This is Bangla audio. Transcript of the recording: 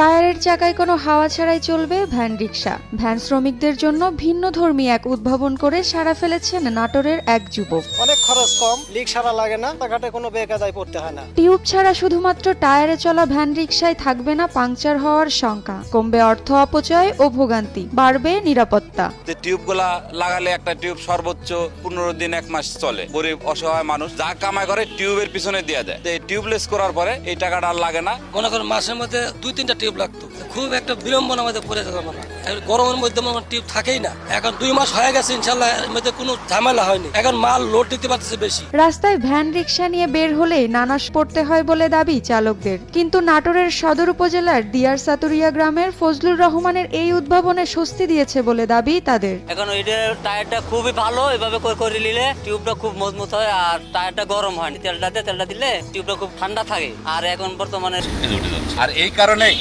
টায়ারের চাকায় কোনো হাওয়া ছাড়াই চলবে ভ্যান রিক্সা। ভ্যান শ্রমিকদের জন্য ভিন্নধর্মী এক উদ্ভাবন করে সাড়া ফেলেছেন নাটোরের এক যুবক। অনেক খরচ কম, লিক সারা লাগে না, ঘাটে কোনো বেকায়দায় পড়তে হয় না। টিউব ছাড়া শুধুমাত্র টায়ারে চলা ভ্যান রিক্সায় থাকবে না পাংচার হওয়ার শঙ্কা, কমবে অর্থ অপচয় ও ভোগান্তি, বাড়বে নিরাপত্তা। টিউবগুলা লাগালে একটা টিউব সর্বোচ্চ 15 দিন 1 মাস চলে। গরিব অসহায় মানুষ যা কামাই করে টিউবের পিছনে দিয়ে দেয়। টিউবলেস করার পরে এই টাকাটা আর লাগে না। মনে করেন মাসের মধ্যে 2-3টা টিউব লাগতো, খুব একটা বিড়ম্বনার মধ্যে পড়ে যেতাম আমরা। গরমের মধ্যে মনে টিউব থাকেই না। এখন 2 মাস হয়ে গেছে, ইনশাল্লাহ এর মধ্যে কোনো ঝামেলা হয়নি। এখন মাল লোড দিতে পারতেছে বেশি। রাস্তায় ভ্যান রিক্সা নিয়ে বের হলেই নানাস পড়তে হয় বলে দাবি চালকদের। কিন্তু নাটোরের সদর উপজেলার দিয়ার সাতুরিয়া গ্রামের ফজলুর রহমানের এই উদ্ভাবনে স্বস্তি দিয়েছে বলে দাবি তাদের। এখন এটা টায়ারটা খুবই ভালো, এভাবে করে নিলে টিউবটা খুব মজবুত হয় আর টায়ারটা গরম হয়। তেলটা দিলে টিউবটা খুব ঠান্ডা থাকে। আর এখন বর্তমানে আর এই কারণেই